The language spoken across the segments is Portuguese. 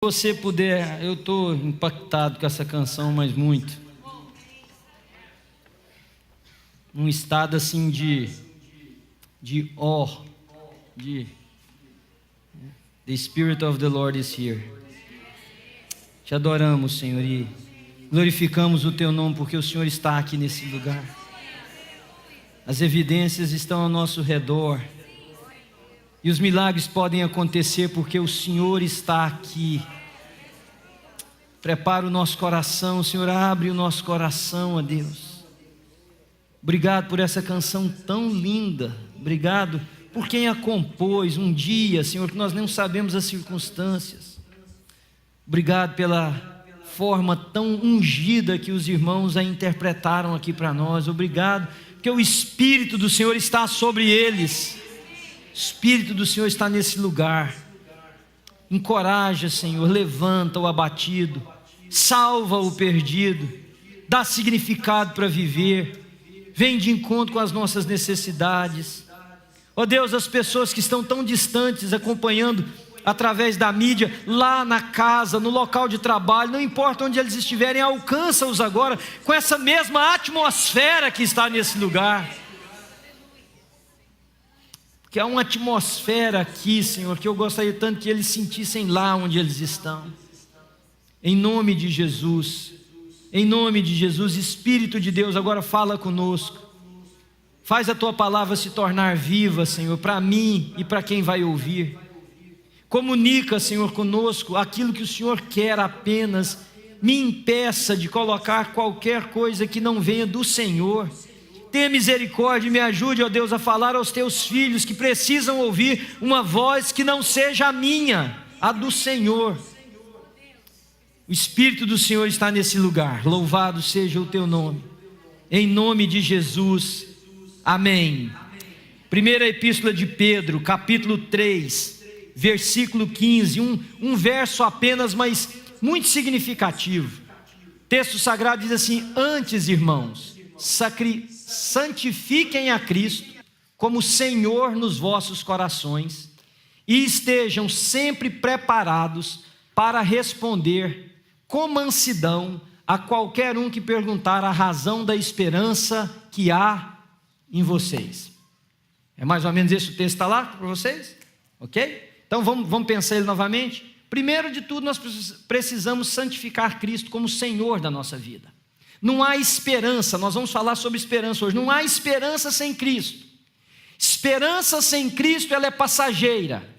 Você puder, eu estou impactado com essa canção, mas muito. Um estado assim de The Spirit of the Lord is here. Te adoramos, Senhor, e glorificamos o Teu nome, porque o Senhor está aqui nesse lugar. As evidências estão ao nosso redor. E os milagres podem acontecer porque o Senhor está aqui. Prepara o nosso coração, Senhor, abre o nosso coração a Deus. Obrigado por essa canção tão linda. Obrigado por quem a compôs um dia, Senhor, que nós não sabemos as circunstâncias. Obrigado pela forma tão ungida que os irmãos a interpretaram aqui para nós. Obrigado porque o Espírito do Senhor está sobre eles. O Espírito do Senhor está nesse lugar. Encoraja, Senhor, levanta o abatido, salva o perdido, dá significado para viver, vem de encontro com as nossas necessidades. Ó Deus, as pessoas que estão tão distantes, acompanhando através da mídia, lá na casa, no local de trabalho, não importa onde eles estiverem, alcança-os agora com essa mesma atmosfera que está nesse lugar. Que há uma atmosfera aqui, Senhor, que eu gostaria tanto que eles sentissem lá onde eles estão. Em nome de Jesus, Espírito de Deus, agora fala conosco. Faz a Tua palavra se tornar viva, Senhor, para mim e para quem vai ouvir. Comunica, Senhor, conosco aquilo que o Senhor quer apenas. Me impeça de colocar qualquer coisa que não venha do Senhor. Tenha misericórdia e me ajude, ó Deus, a falar aos Teus filhos que precisam ouvir uma voz que não seja a minha, a do Senhor. O Espírito do Senhor está nesse lugar. Louvado seja o Teu nome. Em nome de Jesus. Amém. Primeira Epístola de Pedro, capítulo 3, versículo 15. Um verso apenas, mas muito significativo. O texto sagrado diz assim: antes, irmãos, santifiquem a Cristo como Senhor nos vossos corações e estejam sempre preparados para responder com mansidão a qualquer um que perguntar a razão da esperança que há em vocês. É mais ou menos esse o texto, está lá para vocês? Ok? Então vamos pensar ele novamente. Primeiro de tudo, nós precisamos santificar Cristo como Senhor da nossa vida. Não há esperança, nós vamos falar sobre esperança hoje. Não há esperança sem Cristo. Esperança sem Cristo, ela é passageira.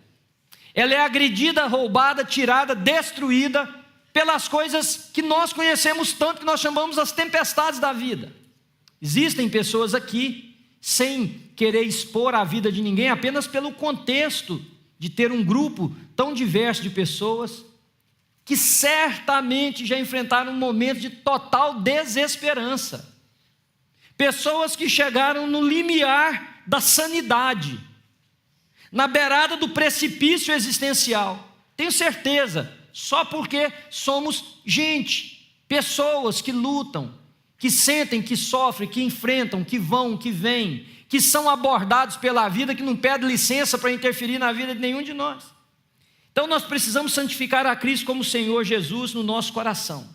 Ela é agredida, roubada, tirada, destruída pelas coisas que nós conhecemos tanto, que nós chamamos as tempestades da vida. Existem pessoas aqui, sem querer expor a vida de ninguém, apenas pelo contexto de ter um grupo tão diverso de pessoas, que certamente já enfrentaram um momento de total desesperança. Pessoas que chegaram no limiar da sanidade, na beirada do precipício existencial. Tenho certeza, só porque somos gente, pessoas que lutam, que sentem, que sofrem, que enfrentam, que vão, que vêm, que são abordados pela vida, que não pedem licença para interferir na vida de nenhum de nós. Então nós precisamos santificar a Cristo como Senhor Jesus no nosso coração.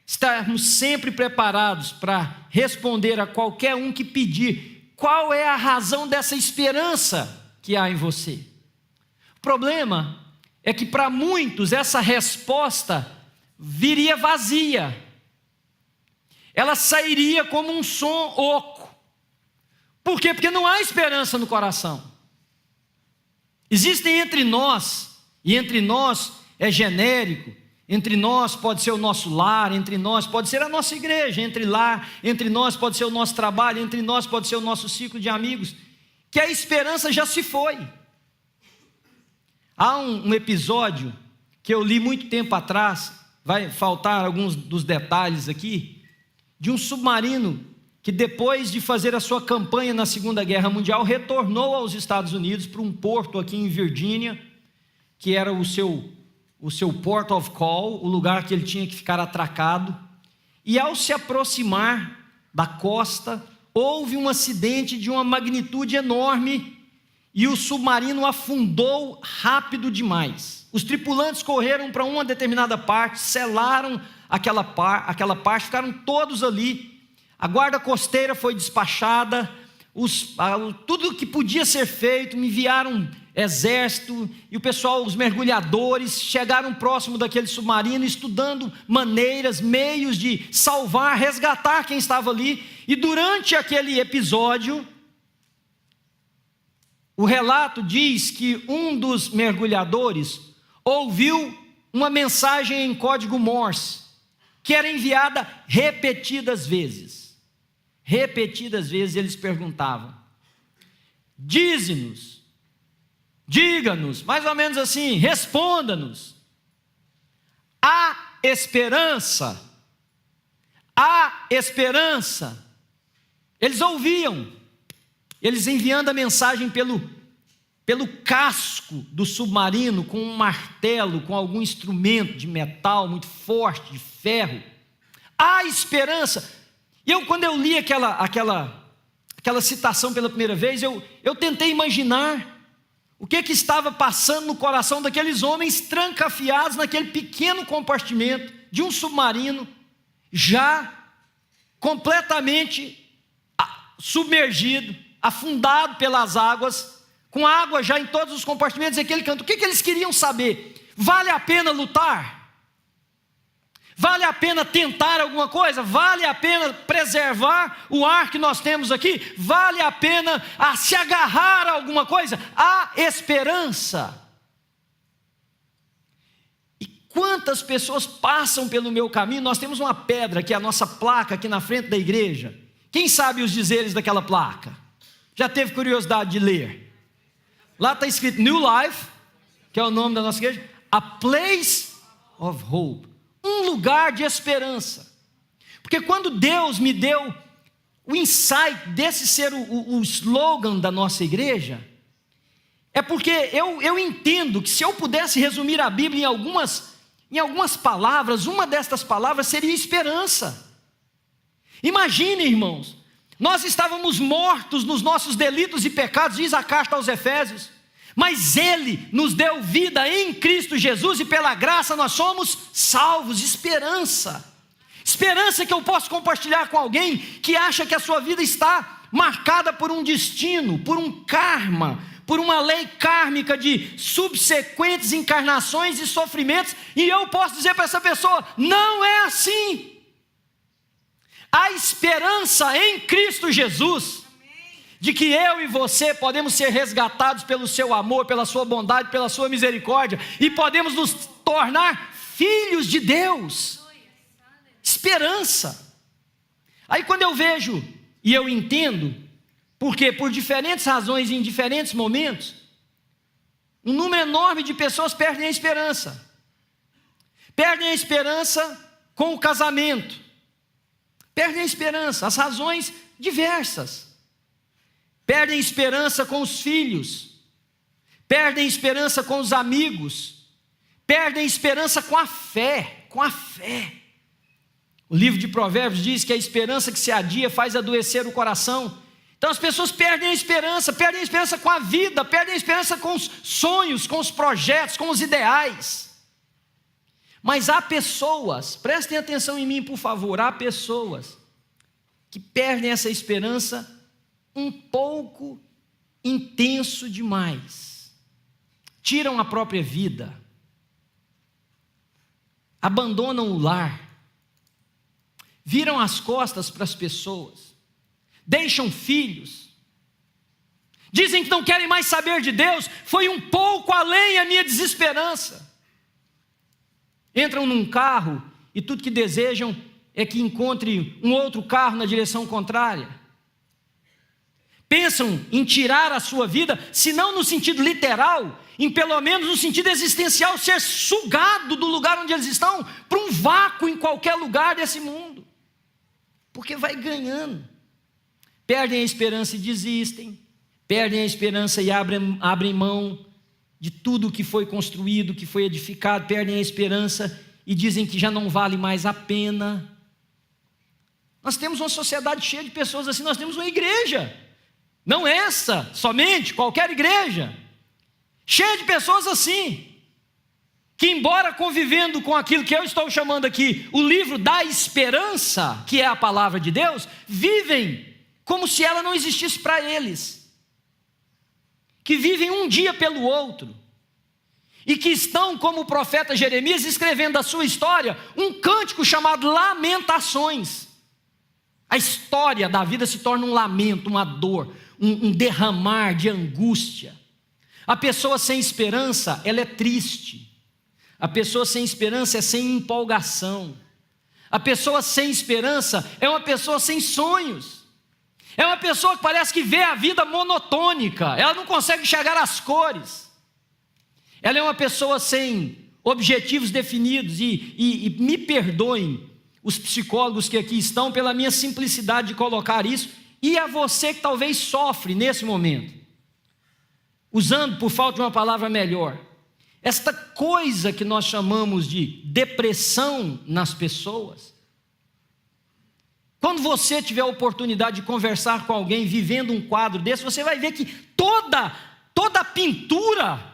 Estarmos sempre preparados para responder a qualquer um que pedir qual é a razão dessa esperança que há em você. O problema é que para muitos essa resposta viria vazia. Ela sairia como um som oco. Por quê? Porque não há esperança no coração. Existem entre nós, e entre nós é genérico, entre nós pode ser o nosso lar, entre nós pode ser a nossa igreja, entre nós pode ser o nosso trabalho, entre nós pode ser o nosso ciclo de amigos, que a esperança já se foi. Há um episódio que eu li muito tempo atrás, vai faltar alguns dos detalhes aqui, de um submarino que depois de fazer a sua campanha na Segunda Guerra Mundial, retornou aos Estados Unidos para um porto aqui em Virgínia, que era o seu port of call, o lugar que ele tinha que ficar atracado. E ao se aproximar da costa, houve um acidente de uma magnitude enorme, e o submarino afundou rápido demais. Os tripulantes correram para uma determinada parte, selaram aquela parte, ficaram todos ali. A guarda costeira foi despachada, tudo que podia ser feito, me enviaram exército, e o pessoal, os mergulhadores, chegaram próximo daquele submarino, estudando maneiras, meios de salvar, resgatar quem estava ali. E durante aquele episódio, o relato diz que um dos mergulhadores ouviu uma mensagem em código Morse, que era enviada repetidas vezes. Repetidas vezes eles perguntavam: dize-nos, diga-nos, mais ou menos assim, responda-nos. Há esperança, há esperança. Eles ouviam, eles enviando a mensagem pelo casco do submarino, com um martelo, com algum instrumento de metal muito forte, de ferro. Há esperança. E quando eu li aquela citação pela primeira vez, eu tentei imaginar o que estava passando no coração daqueles homens trancafiados naquele pequeno compartimento de um submarino, já completamente submergido, afundado pelas águas, com água já em todos os compartimentos daquele canto. O que eles queriam saber? Vale a pena lutar? Vale a pena tentar alguma coisa? Vale a pena preservar o ar que nós temos aqui? Vale a pena se agarrar a alguma coisa? Há esperança. E quantas pessoas passam pelo meu caminho? Nós temos uma pedra, que é a nossa placa aqui na frente da igreja. Quem sabe os dizeres daquela placa? Já teve curiosidade de ler? Lá está escrito New Life, que é o nome da nossa igreja, a place of hope. Um lugar de esperança. Porque quando Deus me deu o insight desse ser o slogan da nossa igreja, é porque eu entendo que se eu pudesse resumir a Bíblia em algumas palavras, uma destas palavras seria esperança. Imagine, irmãos, nós estávamos mortos nos nossos delitos e pecados, diz a carta aos Efésios, mas Ele nos deu vida em Cristo Jesus, e pela graça nós somos salvos. Esperança. Esperança que eu posso compartilhar com alguém que acha que a sua vida está marcada por um destino, por um karma, por uma lei kármica de subsequentes encarnações e sofrimentos, e eu posso dizer para essa pessoa: não é assim. Há esperança em Cristo Jesus, de que eu e você podemos ser resgatados pelo seu amor, pela sua bondade, pela sua misericórdia, e podemos nos tornar filhos de Deus. Esperança. Aí quando eu vejo e eu entendo, porque por diferentes razões e em diferentes momentos, um número enorme de pessoas perdem a esperança. Perdem a esperança com o casamento. Perdem a esperança, as razões diversas. Perdem esperança com os filhos, perdem esperança com os amigos, perdem esperança com a fé, O livro de Provérbios diz que a esperança que se adia faz adoecer o coração. Então as pessoas perdem a esperança com a vida, perdem a esperança com os sonhos, com os projetos, com os ideais. Mas há pessoas, prestem atenção em mim por favor, há pessoas que perdem essa esperança um pouco intenso demais, tiram a própria vida, abandonam o lar, viram as costas para as pessoas, deixam filhos, dizem que não querem mais saber de Deus. Foi um pouco além a minha desesperança. Entram num carro e tudo que desejam é que encontre um outro carro na direção contrária. Pensam em tirar a sua vida, se não no sentido literal, em pelo menos no sentido existencial, ser sugado do lugar onde eles estão para um vácuo em qualquer lugar desse mundo, porque vai ganhando. Perdem a esperança e desistem, perdem a esperança e abrem mão de tudo que foi construído, que foi edificado, perdem a esperança e dizem que já não vale mais a pena. Nós temos uma sociedade cheia de pessoas assim, nós temos uma igreja Não essa somente, qualquer igreja, cheia de pessoas assim, que embora convivendo com aquilo que eu estou chamando aqui, o livro da esperança, que é a palavra de Deus, vivem como se ela não existisse para eles, que vivem um dia pelo outro, e que estão, como o profeta Jeremias, escrevendo a sua história, um cântico chamado Lamentações. A história da vida se torna um lamento, uma dor, um derramar de angústia. A pessoa sem esperança, ela é triste. A pessoa sem esperança é sem empolgação. A pessoa sem esperança é uma pessoa sem sonhos. É uma pessoa que parece que vê a vida monotônica. Ela não consegue enxergar as cores. Ela é uma pessoa sem objetivos definidos. E me perdoem os psicólogos que aqui estão pela minha simplicidade de colocar isso. E a você que talvez sofre nesse momento, usando, por falta de uma palavra melhor, esta coisa que nós chamamos de depressão nas pessoas. Quando você tiver a oportunidade de conversar com alguém vivendo um quadro desse, você vai ver que toda a pintura,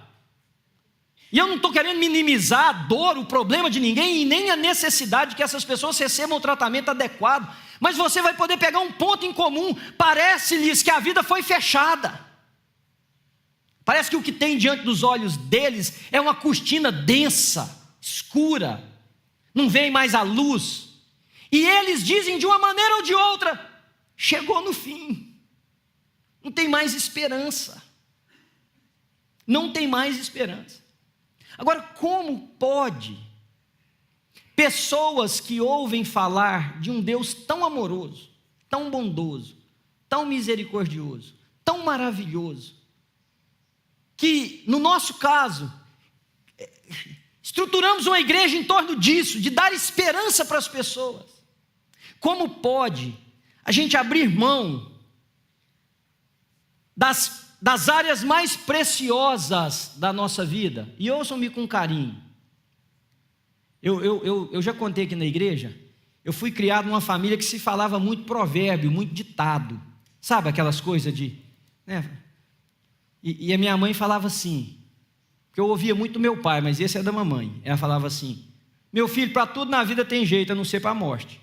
e eu não estou querendo minimizar a dor, o problema de ninguém, e nem a necessidade que essas pessoas recebam o tratamento adequado, mas você vai poder pegar um ponto em comum. Parece-lhes que a vida foi fechada. Parece que o que tem diante dos olhos deles é uma cortina densa, escura, não vem mais a luz. E eles dizem de uma maneira ou de outra: chegou no fim, não tem mais esperança. Não tem mais esperança. Agora, como pode pessoas que ouvem falar de um Deus tão amoroso, tão bondoso, tão misericordioso, tão maravilhoso, que no nosso caso estruturamos uma igreja em torno disso, de dar esperança para as pessoas, como pode a gente abrir mão das áreas mais preciosas da nossa vida? E ouçam-me com carinho. Eu já contei aqui na igreja, eu fui criado numa família que se falava muito provérbio, muito ditado, sabe aquelas coisas de, né? E a minha mãe falava assim, porque eu ouvia muito do meu pai, mas esse é da mamãe. Ela falava assim: meu filho, para tudo na vida tem jeito, a não ser para a morte.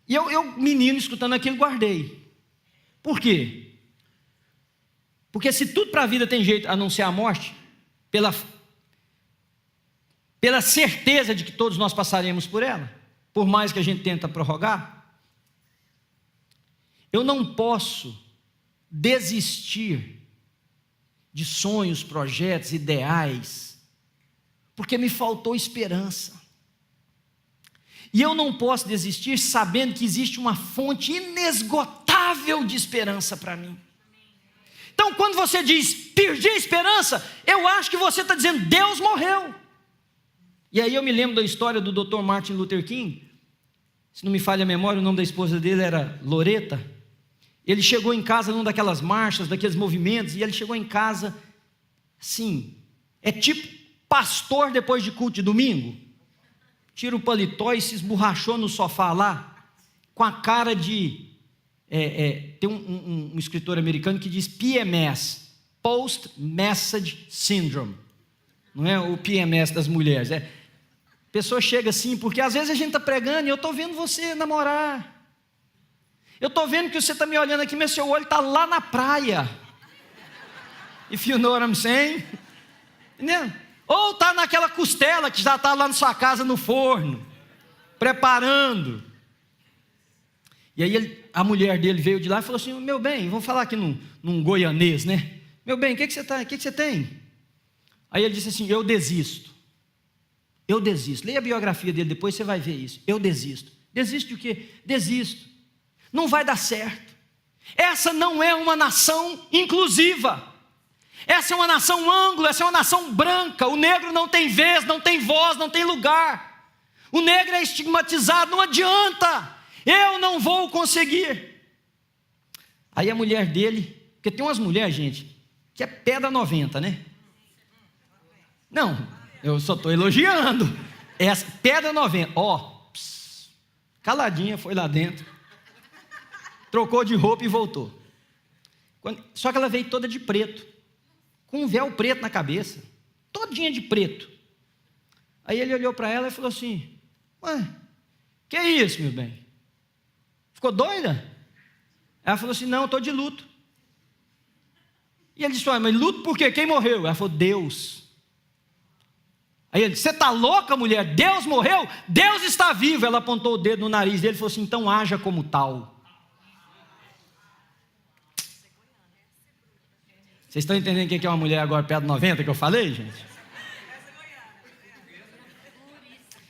E eu, menino, escutando aquilo, guardei. Por quê? Porque se tudo para a vida tem jeito a não ser a morte, pela certeza de que todos nós passaremos por ela, por mais que a gente tenta prorrogar, eu não posso desistir de sonhos, projetos, ideais, porque me faltou esperança. E eu não posso desistir sabendo que existe uma fonte inesgotável de esperança para mim. Então, quando você diz perdi a esperança, eu acho que você está dizendo Deus morreu. E aí eu me lembro da história do Dr. Martin Luther King. Se não me falha a memória, o nome da esposa dele era Loretta. Ele chegou em casa numa daquelas marchas, daqueles movimentos, e ele chegou em casa, assim, é tipo pastor depois de culto de domingo. Tira o paletó e se esborrachou no sofá lá, com a cara de... tem um escritor americano que diz PMS, Post Message Syndrome. Não é o PMS das mulheres, a pessoa chega assim, porque às vezes a gente está pregando e eu estou vendo você namorar. Eu estou vendo que você está me olhando aqui, mas seu olho está lá na praia. If you know what I'm saying. Entendeu? Ou está naquela costela que já está lá na sua casa no forno, preparando. E aí a mulher dele veio de lá e falou assim: meu bem, vamos falar aqui num goianês, né? Meu bem, o que você tem? Aí ele disse assim: eu desisto. Eu desisto. Leia a biografia dele depois, você vai ver isso. Eu desisto. Desisto de quê? Desisto. Não vai dar certo. Essa não é uma nação inclusiva. Essa é uma nação ângulo, essa é uma nação branca. O negro não tem vez, não tem voz, não tem lugar. O negro é estigmatizado, não adianta. Eu não vou conseguir. Aí a mulher dele, porque tem umas mulheres, gente, que é pedra 90, né? Não, eu só estou elogiando. Essa pedra 90, caladinha, foi lá dentro. trocou de roupa e voltou. Só que ela veio toda de preto, com um véu preto na cabeça, todinha de preto. Aí ele olhou para ela e falou assim: ué, que é isso, meu bem? Ficou doida? Ela falou assim: não, estou de luto. E ele disse: ué, mas luto por quê? Quem morreu? Ela falou: Deus. Aí ele disse: você está louca, mulher? Deus morreu? Deus está vivo. Ela apontou o dedo no nariz dele e falou assim: então haja como tal. Vocês estão entendendo o que é uma mulher agora perto de 90 que eu falei, gente?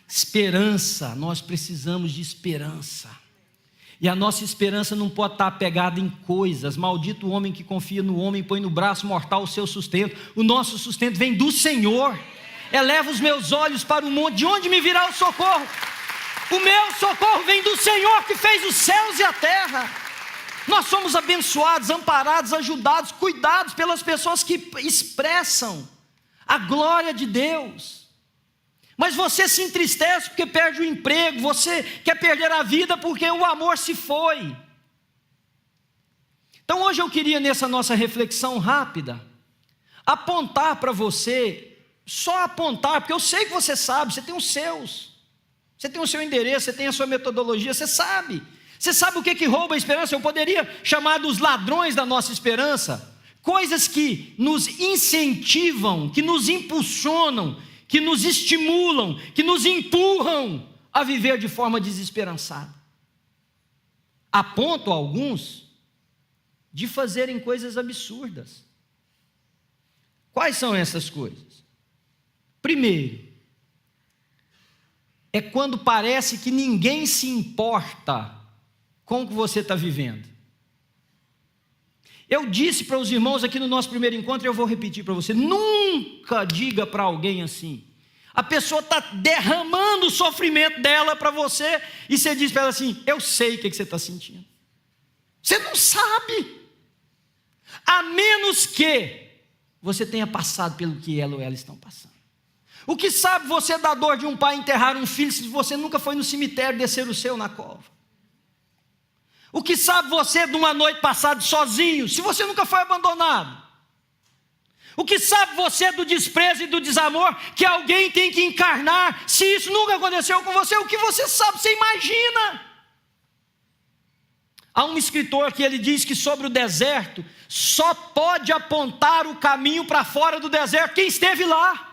Esperança, nós precisamos de esperança. E a nossa esperança não pode estar apegada em coisas. Maldito o homem que confia no homem e põe no braço mortal o seu sustento. O nosso sustento vem do Senhor. Eleva os meus olhos para o monte, de onde me virá o socorro? O meu socorro vem do Senhor que fez os céus e a terra. Nós somos abençoados, amparados, ajudados, cuidados pelas pessoas que expressam a glória de Deus. Mas você se entristece porque perde o emprego, você quer perder a vida porque o amor se foi. Então hoje eu queria, nessa nossa reflexão rápida, apontar para você, só apontar, porque eu sei que você sabe, você tem os seus, você tem o seu endereço, você tem a sua metodologia, você sabe o que rouba a esperança. Eu poderia chamar dos ladrões da nossa esperança, coisas que nos incentivam, que nos impulsionam, que nos estimulam, que nos empurram a viver de forma desesperançada. Aponto alguns de fazerem coisas absurdas. Quais são essas coisas? Primeiro, é quando parece que ninguém se importa com o que você está vivendo. Eu disse para os irmãos aqui no nosso primeiro encontro, e eu vou repetir para você: nunca diga para alguém assim. A pessoa está derramando o sofrimento dela para você, e você diz para ela assim: eu sei o que você está sentindo. Você não sabe, a menos que você tenha passado pelo que ela ou ela estão passando. O que sabe você da dor de um pai enterrar um filho, se você nunca foi no cemitério descer o seu na cova? O que sabe você de uma noite passada sozinho, se você nunca foi abandonado? O que sabe você do desprezo e do desamor que alguém tem que encarnar, se isso nunca aconteceu com você? O que você sabe, você imagina? Há um escritor que ele diz que sobre o deserto, só pode apontar o caminho para fora do deserto quem esteve lá.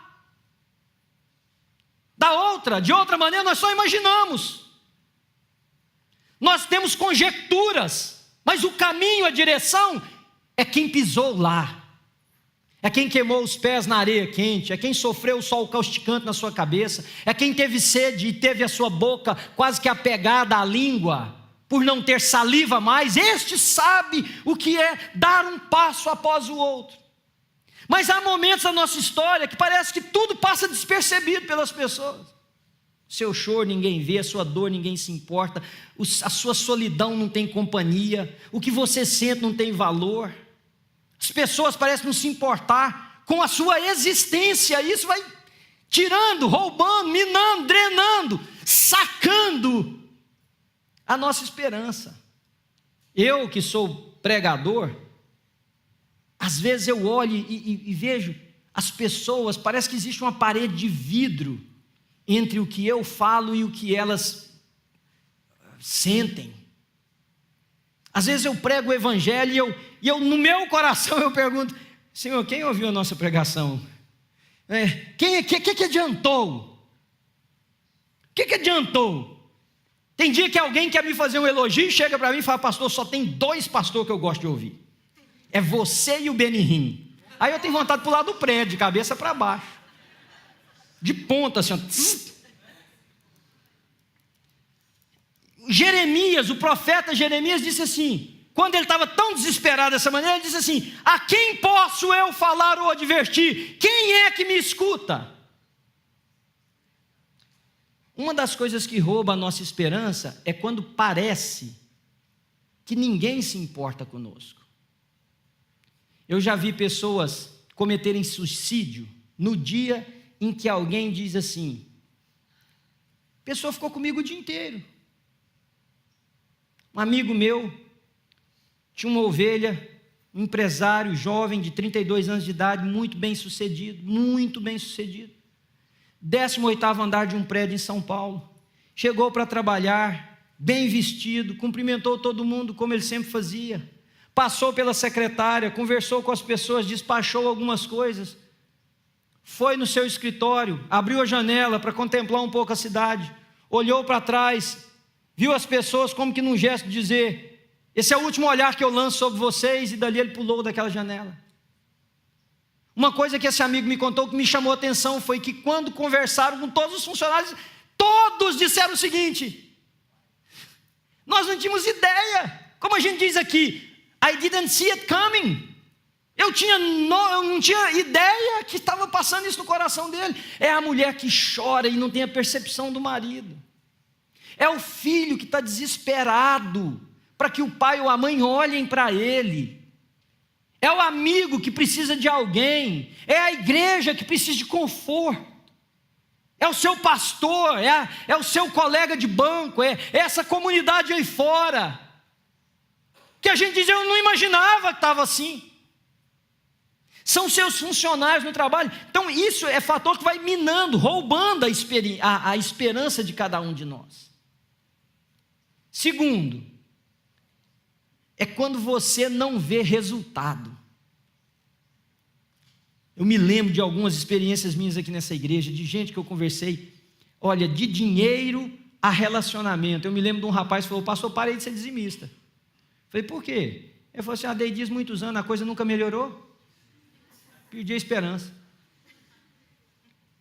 De outra maneira, nós só imaginamos. Nós temos conjecturas, mas o caminho, a direção, é quem pisou lá. É quem queimou os pés na areia quente, é quem sofreu o sol causticante na sua cabeça, é quem teve sede e teve a sua boca quase que apegada à língua, por não ter saliva mais. Este sabe o que é dar um passo após o outro. Mas há momentos na nossa história que parece que tudo passa despercebido pelas pessoas. Seu choro ninguém vê, a sua dor ninguém se importa, a sua solidão não tem companhia, o que você sente não tem valor. As pessoas parecem não se importar com a sua existência. Isso vai tirando, roubando, minando, drenando, sacando a nossa esperança. Eu que sou pregador, às vezes eu olho e vejo as pessoas, parece que existe uma parede de vidro entre o que eu falo e o que elas sentem. Às vezes eu prego o evangelho e eu no meu coração eu pergunto: Senhor, quem ouviu a nossa pregação? Que adiantou? Que adiantou? Tem dia que alguém quer me fazer um elogio, chega para mim e fala: pastor, só tem 2 pastores que eu gosto de ouvir. É você e o Benihim. Aí eu tenho vontade de pular do prédio, de cabeça para baixo. De ponta assim, Jeremias, o profeta Jeremias disse assim, quando ele estava tão desesperado dessa maneira, ele disse assim: a quem posso eu falar ou advertir? Quem é que me escuta? Uma das coisas que rouba a nossa esperança é quando parece que ninguém se importa conosco. Eu já vi pessoas cometerem suicídio no dia em que alguém diz assim: a pessoa ficou comigo o dia inteiro. Um amigo meu tinha uma ovelha, um empresário jovem de 32 anos de idade, muito bem sucedido, 18º andar de um prédio em São Paulo. Chegou para trabalhar, bem vestido, cumprimentou todo mundo como ele sempre fazia. Passou pela secretária, conversou com as pessoas, despachou algumas coisas. Foi no seu escritório, abriu a janela para contemplar um pouco a cidade. Olhou para trás, viu as pessoas como que num gesto de dizer: esse é o último olhar que eu lanço sobre vocês, e dali ele pulou daquela janela. Uma coisa que esse amigo me contou que me chamou a atenção foi que quando conversaram com todos os funcionários, todos disseram o seguinte: nós não tínhamos ideia, como a gente diz aqui, I didn't see it coming. Eu não tinha ideia que estava passando isso no coração dele. É a mulher que chora e não tem a percepção do marido. É o filho que está desesperado para que o pai ou a mãe olhem para ele. É o amigo que precisa de alguém. É a igreja que precisa de conforto. É o seu pastor, é o seu colega de banco, é essa comunidade aí fora. Que a gente diz: eu não imaginava que estava assim. São seus funcionários no trabalho. Então isso é fator que vai minando, roubando a esperança de cada um de nós. Segundo, é quando você não vê resultado. Eu me lembro de algumas experiências minhas aqui nessa igreja, de gente que eu conversei, olha, de dinheiro a relacionamento. Eu me lembro de um rapaz que falou: pastor, parei de ser dizimista. Falei: por quê? Ele falou assim: dei dízimo muitos anos, a coisa nunca melhorou. Perdi a esperança.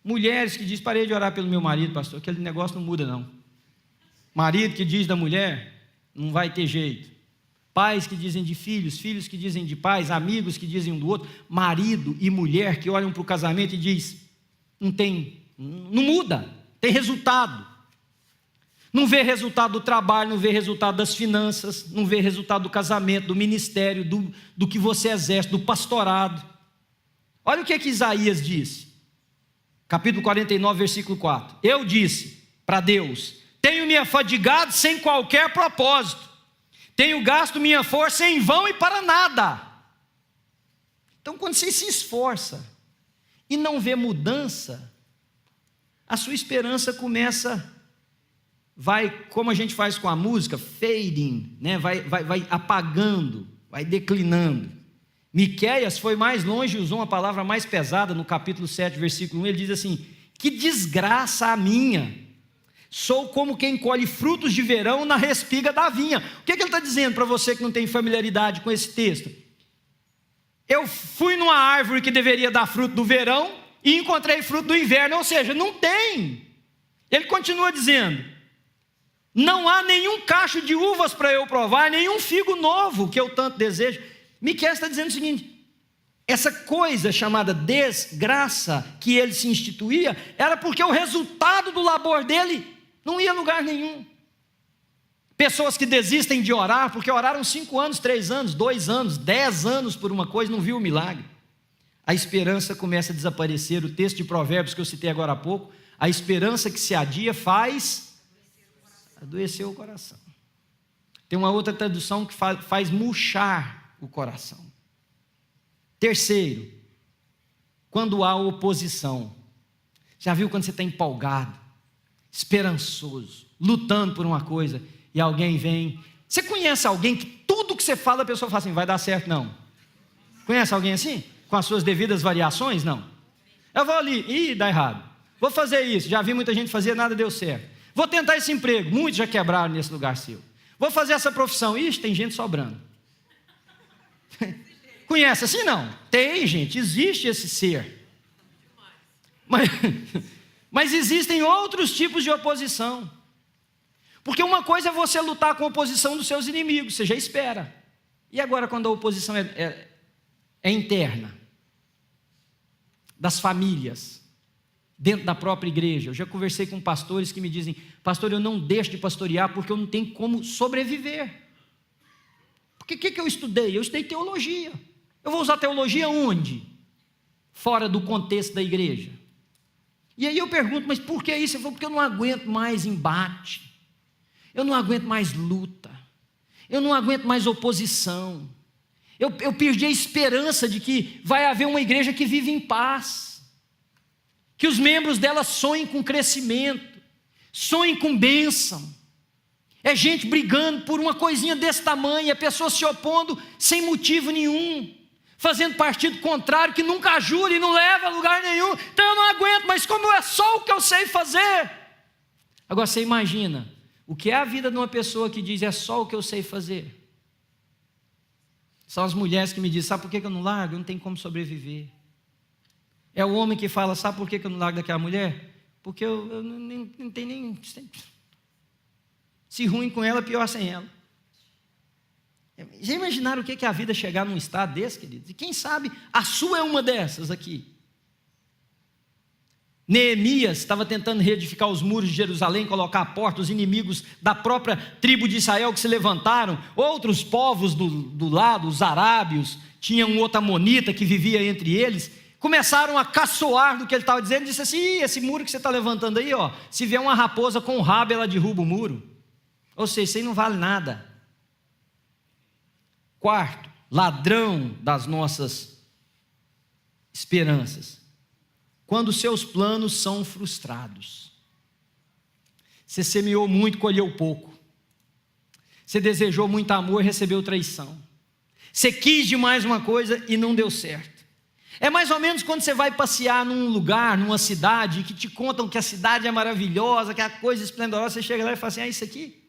Mulheres que dizem: parei de orar pelo meu marido, pastor, aquele negócio não muda não. Marido que diz da mulher: não vai ter jeito. Pais que dizem de filhos, filhos que dizem de pais, amigos que dizem um do outro, marido e mulher que olham para o casamento e diz: não muda, tem resultado. Não vê resultado do trabalho, não vê resultado das finanças, não vê resultado do casamento, do ministério, do que você exerce, do pastorado. Olha o que Isaías disse, capítulo 49, versículo 4. Eu disse para Deus: tenho me afadigado sem qualquer propósito, tenho gasto minha força em vão e para nada. Então, quando você se esforça e não vê mudança, a sua esperança começa, como a gente faz com a música, fading, né? vai apagando, vai declinando. Miqueias foi mais longe e usou uma palavra mais pesada no capítulo 7, versículo 1. Ele diz assim: que desgraça a minha, sou como quem colhe frutos de verão na respiga da vinha. O que ele está dizendo para você que não tem familiaridade com esse texto? Eu fui numa árvore que deveria dar fruto do verão e encontrei fruto do inverno, ou seja, não tem. Ele continua dizendo: não há nenhum cacho de uvas para eu provar, nenhum figo novo que eu tanto desejo. Miqueias está dizendo o seguinte: essa coisa chamada desgraça que ele se instituía, era porque o resultado do labor dele não ia a lugar nenhum. Pessoas que desistem de orar, porque oraram 5 anos, 3 anos, 2 anos, 10 anos por uma coisa, não viu o milagre. A esperança começa a desaparecer. O texto de Provérbios que eu citei agora há pouco: a esperança que se adia faz adoecer o coração. Tem uma outra tradução que faz murchar o coração. Terceiro, quando há oposição. Já viu quando você está empolgado, esperançoso, lutando por uma coisa, e alguém vem? Você conhece alguém que tudo que você fala, a pessoa fala assim: vai dar certo? Não. Conhece alguém assim? Com as suas devidas variações? Não. Eu vou ali, dá errado. Vou fazer isso, já vi muita gente fazer, nada deu certo. Vou tentar esse emprego, muitos já quebraram nesse lugar seu. Vou fazer essa profissão, tem gente sobrando. Conhece assim? Não. Tem, gente, existe esse ser. Mas existem outros tipos de oposição. Porque uma coisa é você lutar com a oposição dos seus inimigos, você já espera. E agora quando a oposição é interna? Das famílias, dentro da própria igreja. Eu já conversei com pastores que me dizem: pastor, eu não deixo de pastorear porque eu não tenho como sobreviver. Porque o que eu estudei? Eu estudei teologia. Eu vou usar teologia onde? Fora do contexto da igreja. E aí eu pergunto: mas por que isso? Eu falo: porque eu não aguento mais embate, eu não aguento mais luta, Eu não aguento mais oposição. Eu perdi a esperança de que vai haver uma igreja que vive em paz, que os membros dela sonhem com crescimento, sonhem com bênção. É gente brigando por uma coisinha desse tamanho, a pessoa se opondo sem motivo nenhum, fazendo partido contrário que nunca ajuda e não leva a lugar nenhum. Então eu não aguento, mas como é só o que eu sei fazer. Agora você imagina, o que é a vida de uma pessoa que diz é só o que eu sei fazer? São as mulheres que me dizem, sabe por que eu não largo? Eu não tenho como sobreviver. É o homem que fala, sabe por que eu não largo daquela mulher? Porque eu não tenho nem... Se ruim com ela, pior sem ela. Já imaginaram o que é a vida chegar num estado desse, queridos? E quem sabe a sua é uma dessas aqui. Neemias estava tentando reedificar os muros de Jerusalém, colocar a porta, os inimigos da própria tribo de Israel que se levantaram, outros povos do lado, os arábios, tinha um outro amonita que vivia entre eles, começaram a caçoar do que ele estava dizendo, e disse assim, esse muro que você está levantando aí, ó, se vier uma raposa com um rabo, ela derruba o muro. Ou seja, isso aí não vale nada. Quarto, ladrão das nossas esperanças. Quando seus planos são frustrados. Você semeou muito, colheu pouco. Você desejou muito amor e recebeu traição. Você quis demais uma coisa e não deu certo. É mais ou menos quando você vai passear num lugar, numa cidade, que te contam que a cidade é maravilhosa, que é a coisa esplendorosa, você chega lá e fala assim, isso aqui?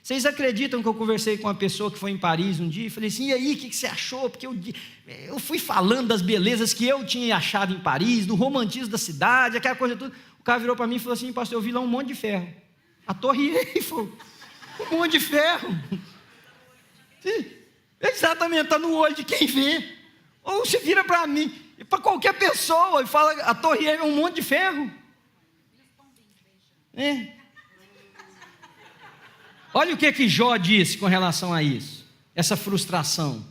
Vocês acreditam que eu conversei com uma pessoa que foi em Paris um dia e falei assim, e aí, o que você achou? Porque eu fui falando das belezas que eu tinha achado em Paris, do romantismo da cidade, aquela coisa toda. O cara virou para mim e falou assim, pastor, eu vi lá um monte de ferro. A Torre Eiffel, um monte de ferro. Exatamente, está no olho de quem vê. Ou você vira para mim, para qualquer pessoa, e fala, a Torre Eiffel é um monte de ferro. Olha o que Jó disse com relação a isso, essa frustração.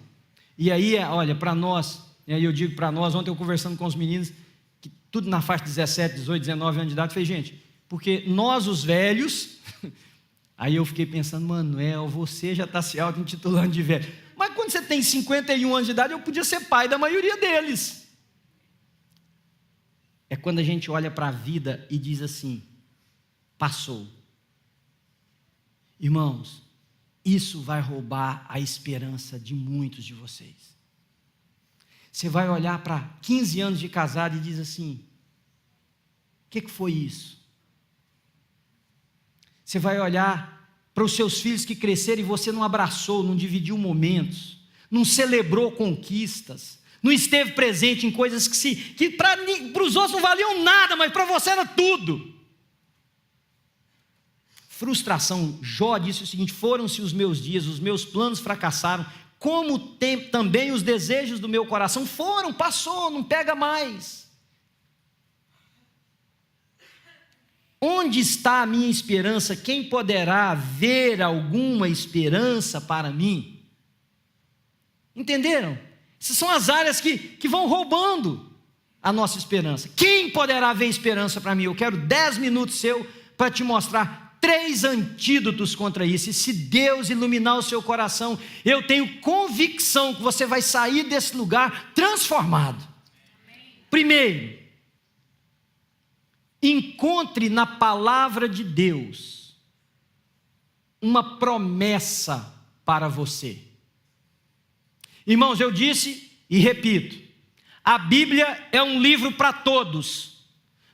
E aí, olha, para nós, e aí eu digo para nós, ontem eu conversando com os meninos, que tudo na faixa de 17, 18, 19 anos de idade, eu falei, gente, porque nós os velhos, aí eu fiquei pensando, Manuel, você já está se auto-intitulando de velho, mas quando você tem 51 anos de idade, eu podia ser pai da maioria deles. É quando a gente olha para a vida e diz assim, passou. Irmãos, isso vai roubar a esperança de muitos de vocês. Você vai olhar para 15 anos de casado e diz assim, o que foi isso? Você vai olhar para os seus filhos que cresceram e você não abraçou, não dividiu momentos, não celebrou conquistas, não esteve presente em coisas que para os outros não valiam nada, mas para você era tudo. Frustração. Jó disse o seguinte, foram-se os meus dias, os meus planos fracassaram, como também os desejos do meu coração foram, passou, não pega mais. Onde está a minha esperança? Quem poderá ver alguma esperança para mim? Entenderam? Essas são as áreas que vão roubando a nossa esperança. Quem poderá ver esperança para mim? Eu quero 10 minutos seu para te mostrar 3 antídotos contra isso, e se Deus iluminar o seu coração, eu tenho convicção que você vai sair desse lugar transformado. Primeiro, encontre na palavra de Deus uma promessa para você. Irmãos, eu disse e repito, a Bíblia é um livro para todos,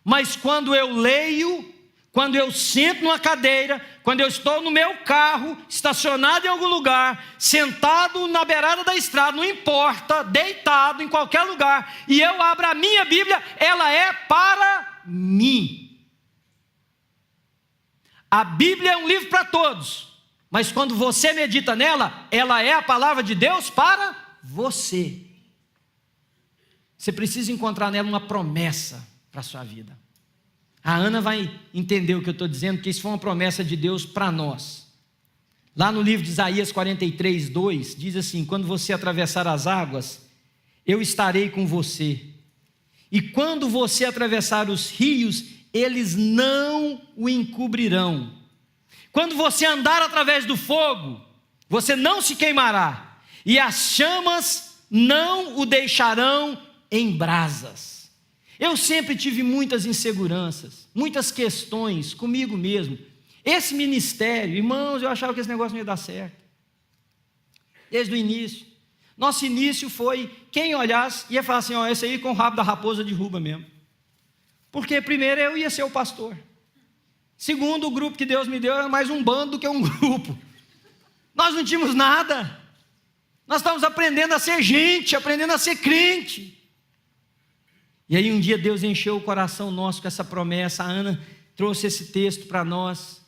mas quando eu leio, quando eu sento numa cadeira, quando eu estou no meu carro, estacionado em algum lugar, sentado na beirada da estrada, não importa, deitado em qualquer lugar, e eu abro a minha Bíblia, ela é para mim. A Bíblia é um livro para todos, mas quando você medita nela, ela é a palavra de Deus para você. Você precisa encontrar nela uma promessa para a sua vida. A Ana vai entender o que eu estou dizendo, porque isso foi uma promessa de Deus para nós. Lá no livro de Isaías 43, 2, diz assim, quando você atravessar as águas, eu estarei com você. E quando você atravessar os rios, eles não o encobrirão. Quando você andar através do fogo, Você não se queimará, e as chamas não o deixarão em brasas. Eu sempre tive muitas inseguranças, muitas questões comigo mesmo. Esse ministério, irmãos, eu achava que esse negócio não ia dar certo. Desde o início. Nosso início foi, quem olhasse ia falar assim, ó, esse aí com o rabo da raposa derruba mesmo. Porque primeiro eu ia ser o pastor. Segundo, o grupo que Deus me deu era mais um bando do que um grupo. Nós não tínhamos nada. Nós estávamos aprendendo a ser gente, aprendendo a ser crente. E aí um dia Deus encheu o coração nosso com essa promessa. A Ana trouxe esse texto para nós.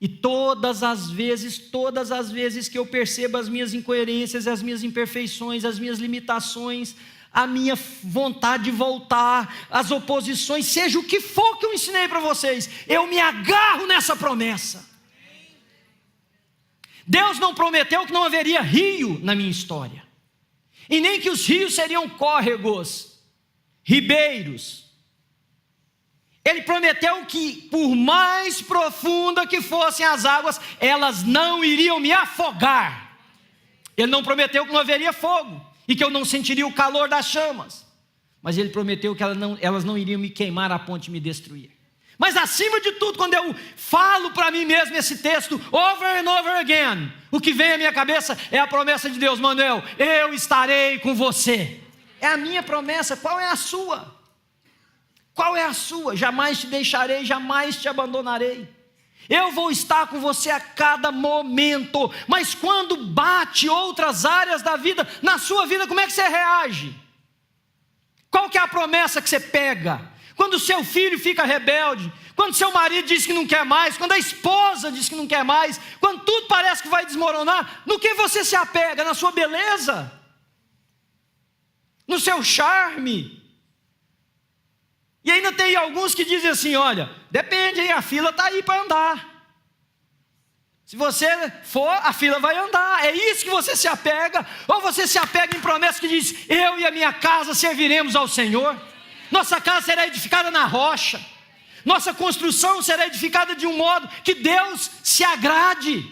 E todas as vezes que eu percebo as minhas incoerências, as minhas imperfeições, as minhas limitações, a minha vontade de voltar, as oposições, seja o que for que eu ensinei para vocês, eu me agarro nessa promessa. Deus não prometeu que não haveria rio na minha história, e nem que os rios seriam córregos, ribeiros. Ele prometeu que por mais profunda que fossem as águas, elas não iriam me afogar. Ele não prometeu que não haveria fogo, e que eu não sentiria o calor das chamas, mas Ele prometeu que elas não iriam me queimar a ponto de me destruir. Mas acima de tudo, quando eu falo para mim mesmo esse texto, over and over again, o que vem à minha cabeça é a promessa de Deus. Manuel, eu estarei com você. É a minha promessa. Qual é a sua? Qual é a sua? Jamais te deixarei, jamais te abandonarei. Eu vou estar com você a cada momento. Mas quando bate outras áreas da vida, na sua vida, como é que você reage? Qual que é a promessa que você pega? Quando o seu filho fica rebelde, quando seu marido diz que não quer mais, quando a esposa diz que não quer mais, quando tudo parece que vai desmoronar, no que você se apega? Na sua beleza? No seu charme? E ainda tem alguns que dizem assim, olha, depende, hein, a fila está aí para andar. Se você for, a fila vai andar. É isso que você se apega? Ou você se apega em promessa que diz, eu e a minha casa serviremos ao Senhor? Nossa casa será edificada na rocha. Nossa construção será edificada de um modo que Deus se agrade.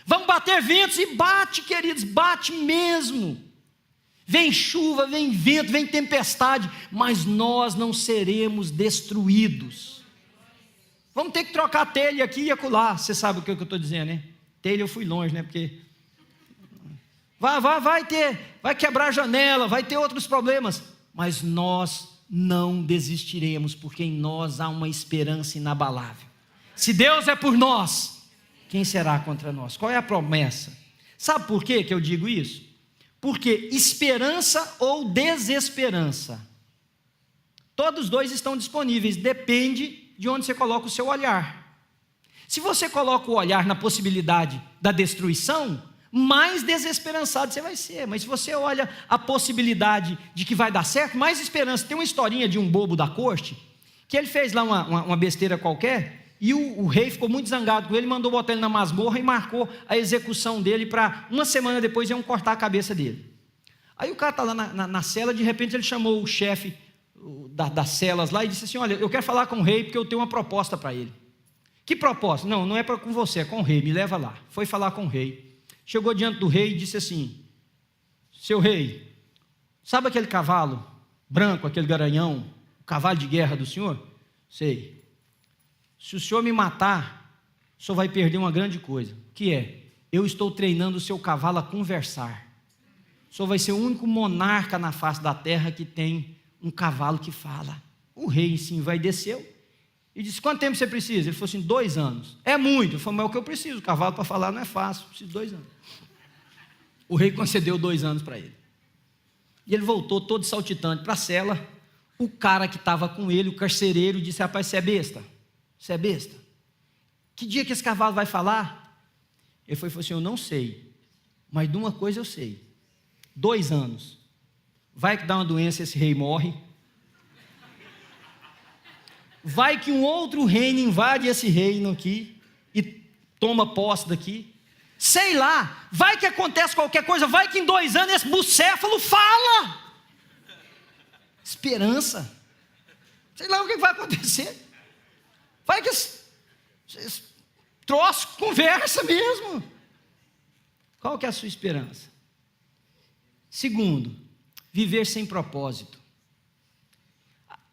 Vamos bater ventos, e bate, queridos, bate mesmo. Vem chuva, vem vento, vem tempestade, mas nós não seremos destruídos. Vamos ter que trocar telha aqui e acolá. Você sabe o que eu estou dizendo, né? Telha eu fui longe, né? Porque vai quebrar a janela, vai ter outros problemas, mas nós não desistiremos, porque em nós há uma esperança inabalável. Se Deus é por nós, quem será contra nós? Qual é a promessa? Sabe por quê que eu digo isso? Porque esperança ou desesperança, todos dois estão disponíveis, depende de onde você coloca o seu olhar. Se você coloca o olhar na possibilidade da destruição, mais desesperançado você vai ser. Mas se você olha a possibilidade de que vai dar certo, mais esperança. Tem uma historinha de um bobo da corte, que ele fez lá uma besteira qualquer, e o rei ficou muito zangado com ele, mandou botar ele na masmorra e marcou a execução dele para uma semana depois iam cortar a cabeça dele. Aí o cara está lá na cela, de repente ele chamou o chefe das celas lá e disse assim, olha, eu quero falar com o rei porque eu tenho uma proposta para ele. Que proposta? Não é com você, é com o rei, me leva lá. Foi falar com o rei. Chegou diante do rei e disse assim, seu rei, sabe aquele cavalo branco, aquele garanhão, o cavalo de guerra do senhor? Sei. Se o senhor me matar, o senhor vai perder uma grande coisa, que é, eu estou treinando o seu cavalo a conversar. O senhor vai ser o único monarca na face da terra que tem um cavalo que fala. O rei, sim, vai desceu e disse, quanto tempo você precisa? Ele falou assim, 2 anos. É muito. Ele falou, mas é o que eu preciso, o cavalo para falar não é fácil, preciso de 2 anos. O rei concedeu 2 anos para ele. E ele voltou todo saltitante para a cela. O cara que estava com ele, o carcereiro, disse, rapaz, você é besta? Você é besta? Que dia que esse cavalo vai falar? Ele falou assim, eu não sei, mas de uma coisa eu sei, 2 anos, vai que dá uma doença, esse rei morre, vai que um outro reino invade esse reino aqui, e toma posse daqui, sei lá, vai que acontece qualquer coisa, vai que em 2 anos esse bucéfalo fala, esperança, sei lá o que vai acontecer, vai que esse troço conversa mesmo. Qual que é a sua esperança? Segundo, viver sem propósito.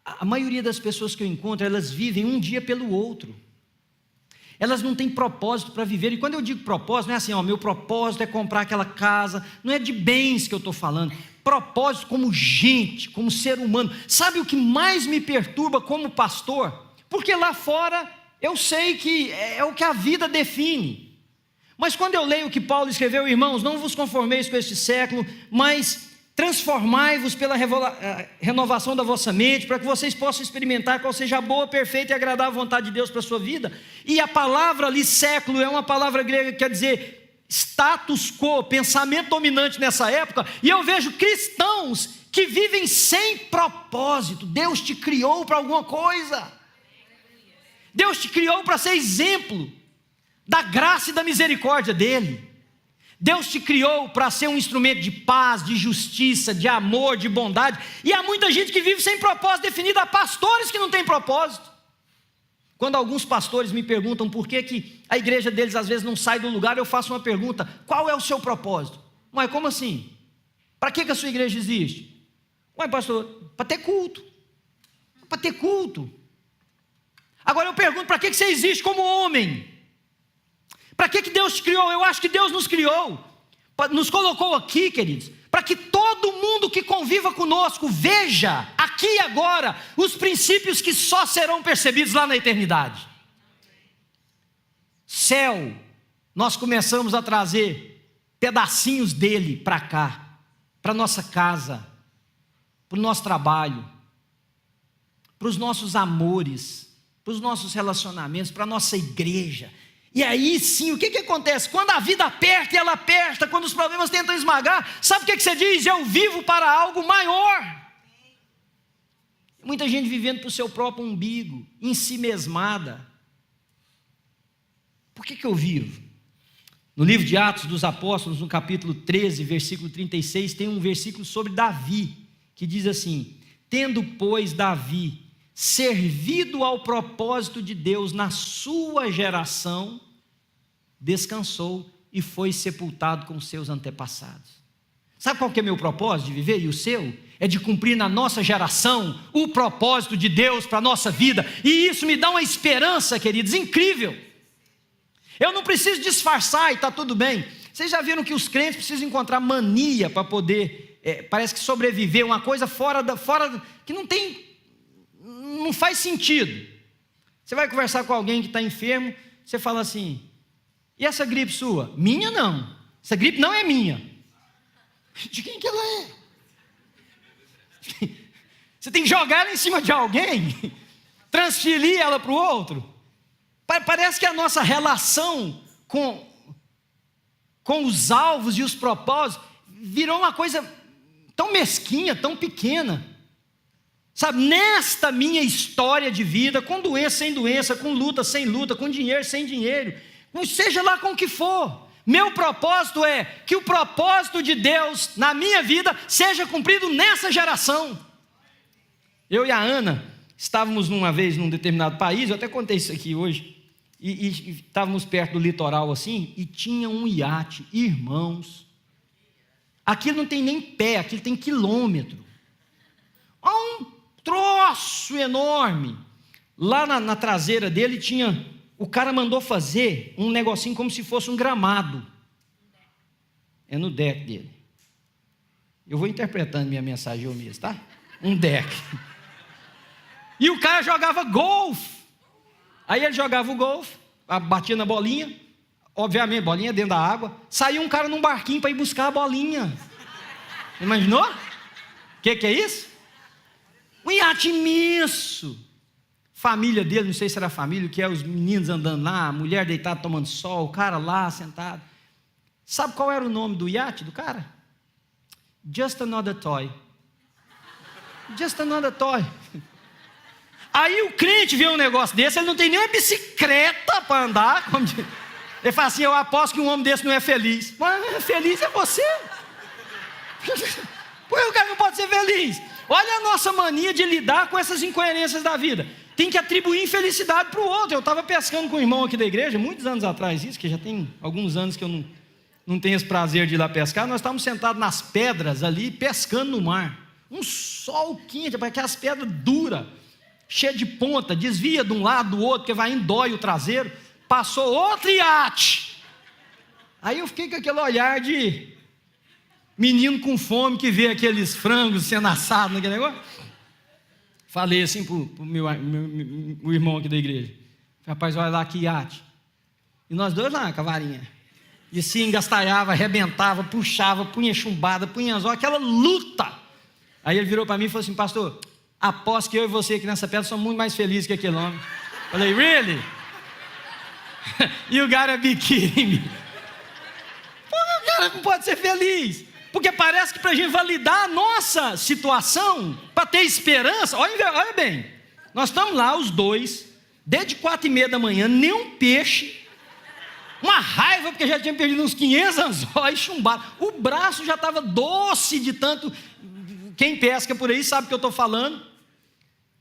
A maioria das pessoas que eu encontro, elas vivem um dia pelo outro. Elas não têm propósito para viver. E quando eu digo propósito, não é assim, meu propósito é comprar aquela casa. Não é de bens que eu estou falando. Propósito como gente, como ser humano. Sabe o que mais me perturba como pastor? Porque lá fora eu sei que é o que a vida define. Mas quando eu leio o que Paulo escreveu, irmãos, não vos conformeis com este século, mas transformai-vos pela renovação da vossa mente, para que vocês possam experimentar qual seja a boa, perfeita e agradável vontade de Deus para a sua vida. E a palavra ali, século, é uma palavra grega que quer dizer status quo, pensamento dominante nessa época. E eu vejo cristãos que vivem sem propósito. Deus te criou para alguma coisa. Deus te criou para ser exemplo da graça e da misericórdia dEle. Deus te criou para ser um instrumento de paz, de justiça, de amor, de bondade. E há muita gente que vive sem propósito definido. Há pastores que não têm propósito. Quando alguns pastores me perguntam por que a igreja deles às vezes não sai do lugar, eu faço uma pergunta: qual é o seu propósito? Mas como assim? Para que a sua igreja existe? Ué, pastor, para ter culto. Para ter culto. Agora eu pergunto: para que você existe como homem? Para que Deus te criou? Eu acho que Deus nos criou, nos colocou aqui, queridos, para que todo mundo que conviva conosco veja aqui e agora os princípios que só serão percebidos lá na eternidade. Céu, nós começamos a trazer pedacinhos dele para cá, para nossa casa, para o nosso trabalho, para os nossos amores, para os nossos relacionamentos, para a nossa igreja. E aí sim, o que acontece? Quando a vida aperta, e ela aperta, quando os problemas tentam esmagar, sabe o que você diz? Eu vivo para algo maior. Muita gente vivendo para o seu próprio umbigo, em si mesmada. Por que eu vivo? No livro de Atos dos Apóstolos, no capítulo 13, versículo 36, tem um versículo sobre Davi, que diz assim: tendo, pois, Davi servido ao propósito de Deus na sua geração, descansou e foi sepultado com seus antepassados. Sabe qual que é meu propósito de viver e o seu? É de cumprir na nossa geração o propósito de Deus para a nossa vida. E isso me dá uma esperança, queridos, incrível. Eu não preciso disfarçar e está tudo bem. Vocês já viram que os crentes precisam encontrar mania para poder, parece que sobreviver, uma coisa fora que não faz sentido. Você vai conversar com alguém que está enfermo, você fala assim: e essa gripe sua? Minha não. Essa gripe não é minha. De quem que ela é? Você tem que jogar ela em cima de alguém, transferir ela para o outro. Parece que a nossa relação com os alvos e os propósitos virou uma coisa tão mesquinha, tão pequena. Sabe, nesta minha história de vida, com doença, sem doença, com luta, sem luta, com dinheiro, sem dinheiro, seja lá com o que for, meu propósito é que o propósito de Deus na minha vida seja cumprido nessa geração. Eu e a Ana estávamos uma vez num determinado país, eu até contei isso aqui hoje, e estávamos perto do litoral assim, e tinha um iate, irmãos, aquilo não tem nem pé, aquilo tem quilômetro, um troço enorme. Lá na traseira dele tinha, o cara mandou fazer um negocinho como se fosse um gramado. É no deck dele. Eu vou interpretando minha mensagem eu mesmo, tá? Um deck. E o cara jogava golfe. Aí ele jogava o golfe, batia na bolinha, obviamente, bolinha dentro da água. Saía um cara num barquinho para ir buscar a bolinha. Imaginou? O que é isso? Um iate imenso. Família dele, não sei se era família, que é os meninos andando lá, a mulher deitada tomando sol, o cara lá sentado. Sabe qual era o nome do iate do cara? Just Another Toy. Just Another Toy. Aí o crente vê um negócio desse, ele não tem nem uma bicicleta para andar. Ele fala assim: eu aposto que um homem desse não é feliz. Mas feliz é você. Por que o cara não pode ser feliz? Olha a nossa mania de lidar com essas incoerências da vida. Tem que atribuir infelicidade para o outro. Eu estava pescando com um irmão aqui da igreja, muitos anos atrás, isso, que já tem alguns anos que eu não tem esse prazer de ir lá pescar, nós estávamos sentados nas pedras ali, pescando no mar. Um sol quente, aquelas pedras duras, cheias de ponta, desvia de um lado do outro, porque vai indo, dói o traseiro. Passou outro iate. Aí eu fiquei com aquele olhar de menino com fome que vê aqueles frangos sendo assados naquele negócio. Falei assim para o irmão aqui da igreja: rapaz, olha lá que iate. E nós dois lá com a varinha. E se engastalhava, arrebentava, puxava, punha chumbada, punha anzol, aquela luta. Aí ele virou para mim e falou assim: pastor, aposto que eu e você aqui nessa pedra somos muito mais felizes que aquele homem. Falei: really? You gotta be kidding me. Pô, o cara não pode ser feliz. Porque parece que para a gente validar a nossa situação, para ter esperança, olha bem, nós estamos lá os dois, desde 4:30 da manhã, nem um peixe, uma raiva, porque já tinha perdido uns 500 anzóis chumbados, o braço já estava doce de tanto, quem pesca por aí sabe o que eu estou falando,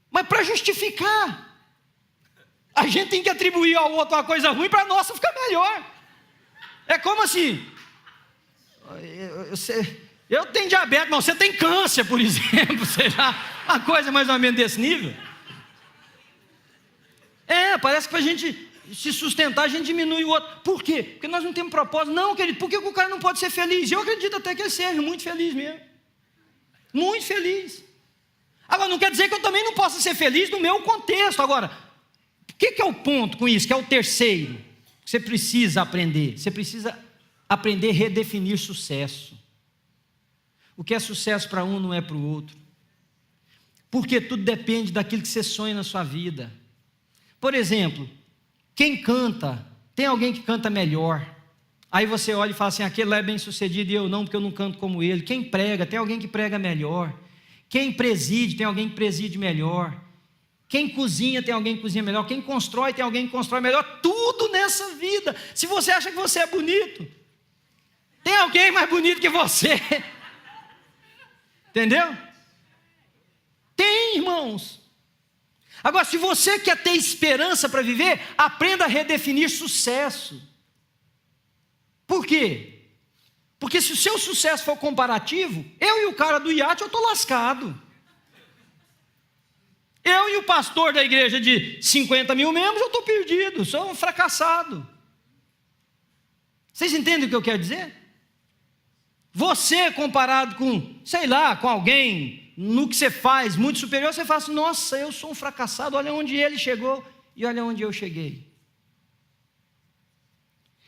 mas para justificar, a gente tem que atribuir ao outro uma coisa ruim para a nossa ficar melhor. É como assim: eu tenho diabetes, mas você tem câncer, por exemplo, seja uma coisa mais ou menos desse nível. Parece que para a gente se sustentar, a gente diminui o outro. Por quê? Porque nós não temos propósito. Não, querido, por que o cara não pode ser feliz? Eu acredito até que ele seja muito feliz mesmo. Muito feliz. Agora, não quer dizer que eu também não possa ser feliz no meu contexto. Agora, o que é o ponto com isso? Que é o terceiro. Você precisa aprender. Você precisa aprender a redefinir sucesso. O que é sucesso para um não é para o outro. Porque tudo depende daquilo que você sonha na sua vida. Por exemplo, quem canta, tem alguém que canta melhor. Aí você olha e fala assim: aquele lá é bem sucedido e eu não, porque eu não canto como ele. Quem prega, tem alguém que prega melhor. Quem preside, tem alguém que preside melhor. Quem cozinha, tem alguém que cozinha melhor. Quem constrói, tem alguém que constrói melhor. Tudo nessa vida. Se você acha que você é bonito, tem alguém mais bonito que você. Entendeu? Tem, irmãos. Agora, se você quer ter esperança para viver, aprenda a redefinir sucesso. Por quê? Porque se o seu sucesso for comparativo, eu e o cara do iate, eu estou lascado. Eu e o pastor da igreja de 50 mil membros, eu estou perdido, sou um fracassado. Vocês entendem o que eu quero dizer? Você comparado com, sei lá, com alguém, no que você faz, muito superior, você fala assim: nossa, eu sou um fracassado, olha onde ele chegou e olha onde eu cheguei.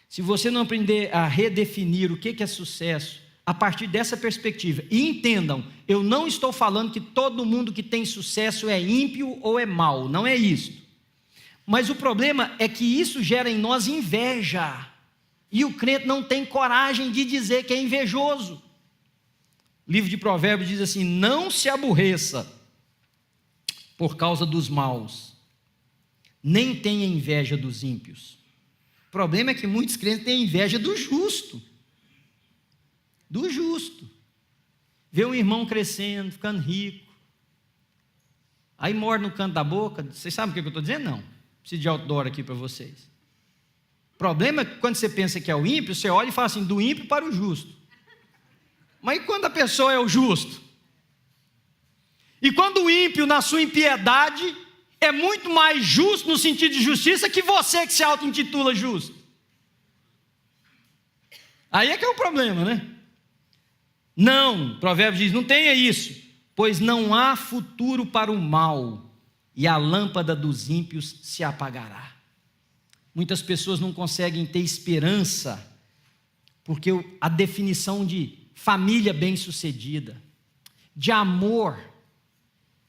Se você não aprender a redefinir o que é sucesso, a partir dessa perspectiva, e entendam, eu não estou falando que todo mundo que tem sucesso é ímpio ou é mau, não é isso. Mas o problema é que isso gera em nós inveja. E o crente não tem coragem de dizer que é invejoso. O livro de Provérbios diz assim: não se aborreça por causa dos maus, nem tenha inveja dos ímpios. O problema é que muitos crentes têm inveja do justo. Do justo. Vê um irmão crescendo, ficando rico. Aí morde no canto da boca. Vocês sabem o que eu estou dizendo? Não. Preciso de outdoor aqui para vocês. O problema é que quando você pensa que é o ímpio, você olha e fala assim: do ímpio para o justo. Mas e quando a pessoa é o justo? E quando o ímpio, na sua impiedade, é muito mais justo no sentido de justiça que você que se auto-intitula justo? Aí é que é o problema, né? Não, o provérbio diz: não tenha isso, pois não há futuro para o mal, e a lâmpada dos ímpios se apagará. Muitas pessoas não conseguem ter esperança, porque a definição de família bem-sucedida, de amor,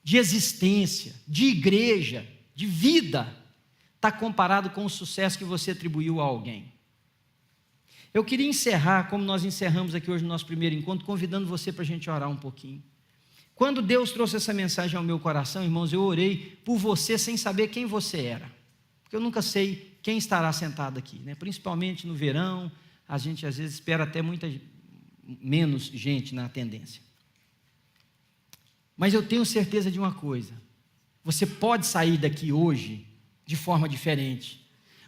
de existência, de igreja, de vida, está comparado com o sucesso que você atribuiu a alguém. Eu queria encerrar, como nós encerramos aqui hoje no nosso primeiro encontro, convidando você para a gente orar um pouquinho. Quando Deus trouxe essa mensagem ao meu coração, irmãos, eu orei por você sem saber quem você era, porque eu nunca sei quem estará sentado aqui, né? Principalmente no verão, a gente às vezes espera até menos gente na tendência. Mas eu tenho certeza de uma coisa: você pode sair daqui hoje de forma diferente.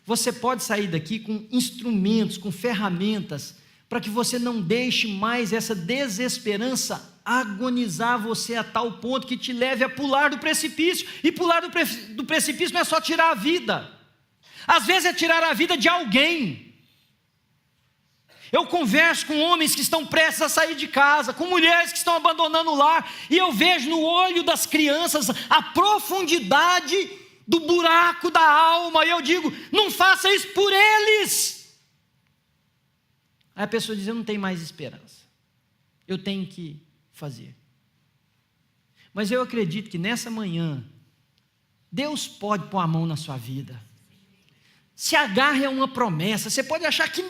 Você pode sair daqui com instrumentos, com ferramentas, para que você não deixe mais essa desesperança agonizar você a tal ponto que te leve a pular do precipício. E pular do precipício não é só tirar a vida, às vezes é tirar a vida de alguém. Eu converso com homens que estão prestes a sair de casa, com mulheres que estão abandonando o lar, e eu vejo no olho das crianças a profundidade do buraco da alma, e eu digo: não faça isso por eles. Aí a pessoa diz: eu não tenho mais esperança, eu tenho que fazer. Mas eu acredito que nessa manhã Deus pode pôr a mão na sua vida. Se agarre a uma promessa. Você pode achar que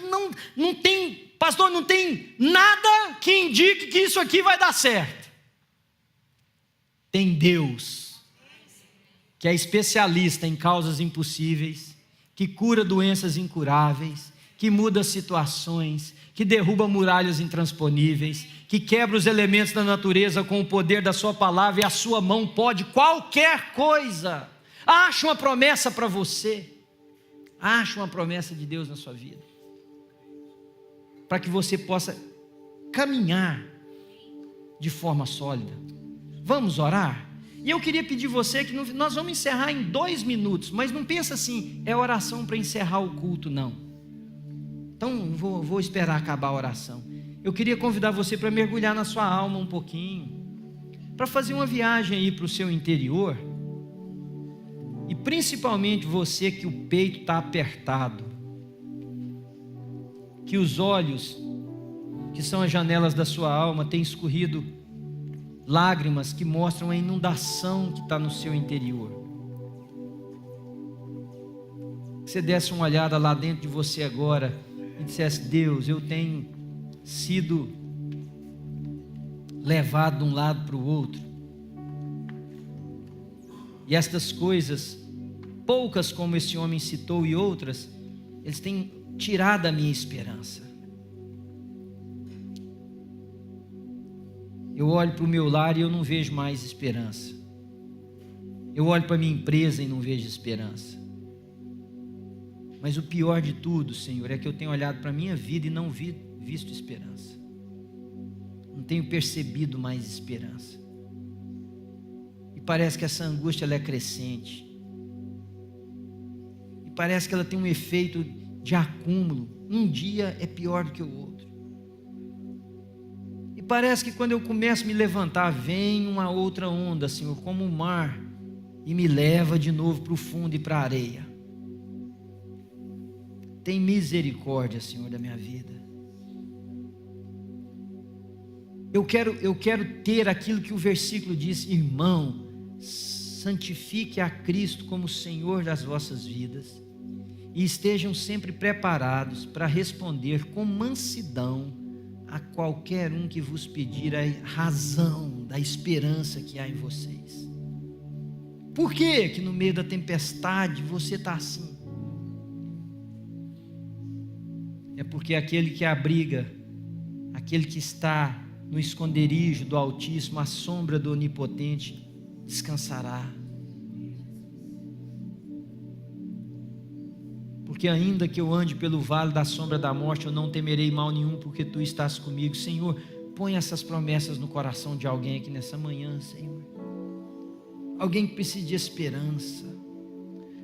não tem, pastor, não tem nada que indique que isso aqui vai dar certo. Tem Deus, que é especialista em causas impossíveis, que cura doenças incuráveis, que muda situações, que derruba muralhas intransponíveis, que quebra os elementos da natureza com o poder da sua palavra, e a sua mão pode qualquer coisa. Acha uma promessa para você. Acha uma promessa de Deus na sua vida, para que você possa caminhar de forma sólida. Vamos orar? E eu queria pedir você que nós vamos encerrar em 2 minutos, mas não pensa assim, é oração para encerrar o culto, não. Então vou esperar acabar a oração. Eu queria convidar você para mergulhar na sua alma um pouquinho, para fazer uma viagem aí para o seu interior. E principalmente você que o peito está apertado, que os olhos, que são as janelas da sua alma, têm escorrido lágrimas que mostram a inundação que está no seu interior. Que você desse uma olhada lá dentro de você agora e dissesse: Deus, eu tenho sido levado de um lado para o outro. E estas coisas, poucas como esse homem citou e outras, eles têm tirado a minha esperança. Eu olho para o meu lar e eu não vejo mais esperança. Eu olho para a minha empresa e não vejo esperança. Mas o pior de tudo, Senhor, é que eu tenho olhado para a minha vida e não visto esperança. Não tenho percebido mais esperança. Parece que essa angústia ela é crescente, e parece que ela tem um efeito de acúmulo. Um dia é pior do que o outro, e parece que quando eu começo a me levantar, vem uma outra onda, Senhor, como o mar, e me leva de novo para o fundo e para a areia. Tem misericórdia, Senhor, da minha vida. Eu quero ter aquilo que o versículo diz: irmão, santifique a Cristo como Senhor das vossas vidas, e estejam sempre preparados para responder com mansidão a qualquer um que vos pedir a razão da esperança que há em vocês. Por que no meio da tempestade você está assim? É porque aquele que abriga, aquele que está no esconderijo do Altíssimo, à sombra do Onipotente, descansará. Porque ainda que eu ande pelo vale da sombra da morte, eu não temerei mal nenhum, porque tu estás comigo. Senhor, põe essas promessas no coração de alguém aqui nessa manhã, Senhor. Alguém que precisa de esperança,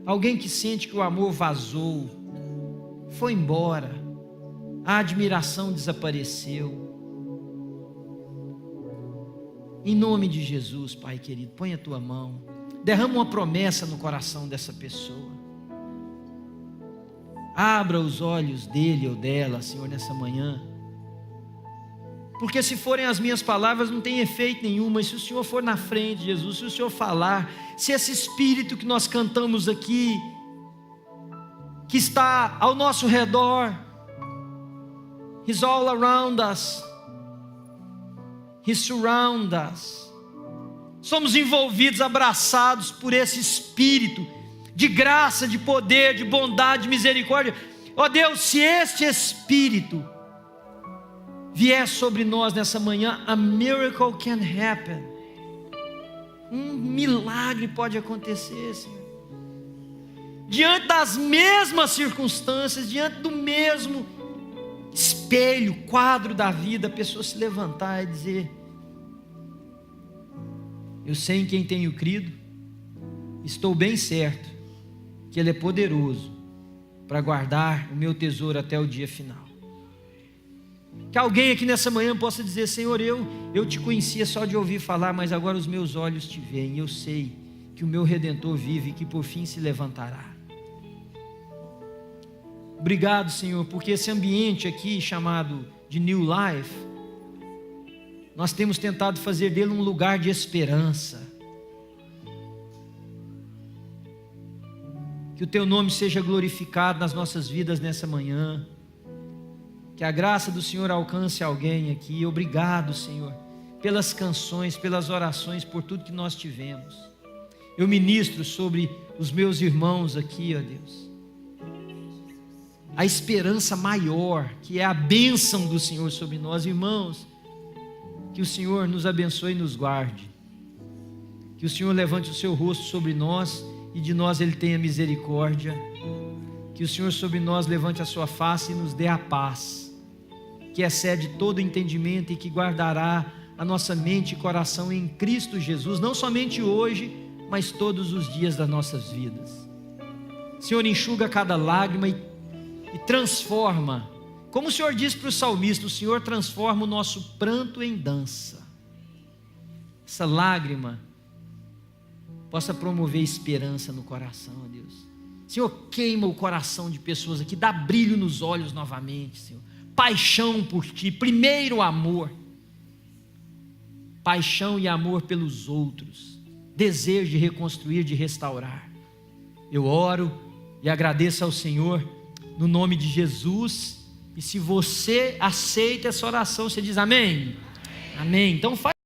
alguém que sente que o amor vazou, foi embora, a admiração desapareceu. Em nome de Jesus, Pai querido, põe a tua mão, derrama uma promessa no coração dessa pessoa. Abra os olhos dele ou dela, Senhor, nessa manhã. Porque se forem as minhas palavras, não tem efeito nenhum, mas se o Senhor for na frente, Jesus, se o Senhor falar, se esse Espírito que nós cantamos aqui, que está ao nosso redor, He's all around us, He surrounds us. Somos envolvidos, abraçados por esse Espírito de graça, de poder, de bondade, de misericórdia. Ó Deus, se este Espírito vier sobre nós nessa manhã, a miracle can happen. Um milagre pode acontecer, Senhor. Diante das mesmas circunstâncias, diante do mesmo espírito espelho, quadro da vida, a pessoa se levantar e dizer: eu sei em quem tenho crido, estou bem certo que Ele é poderoso para guardar o meu tesouro até o dia final. Que alguém aqui nessa manhã possa dizer: Senhor, eu te conhecia só de ouvir falar, mas agora os meus olhos te veem, e eu sei que o meu Redentor vive e que por fim se levantará. Obrigado, Senhor, porque esse ambiente aqui chamado de New Life, nós temos tentado fazer dele um lugar de esperança. Que o Teu nome seja glorificado nas nossas vidas nessa manhã. Que a graça do Senhor alcance alguém aqui. Obrigado, Senhor, pelas canções, pelas orações, por tudo que nós tivemos. Eu ministro sobre os meus irmãos aqui, ó Deus, a esperança maior, que é a bênção do Senhor sobre nós. Irmãos, que o Senhor nos abençoe e nos guarde. Que o Senhor levante o seu rosto sobre nós e de nós Ele tenha misericórdia. Que o Senhor sobre nós levante a sua face e nos dê a paz, que excede todo entendimento e que guardará a nossa mente e coração em Cristo Jesus, não somente hoje, mas todos os dias das nossas vidas. Senhor, enxuga cada lágrima e transforma, como o Senhor disse para o salmista, o Senhor transforma o nosso pranto em dança. Essa lágrima possa promover esperança no coração, ó Deus. Senhor, queima o coração de pessoas aqui, dá brilho nos olhos novamente, Senhor. Paixão por Ti, primeiro amor, paixão e amor pelos outros, desejo de reconstruir, de restaurar. Eu oro e agradeço ao Senhor no nome de Jesus. E se você aceita essa oração, você diz amém? Amém. Então faz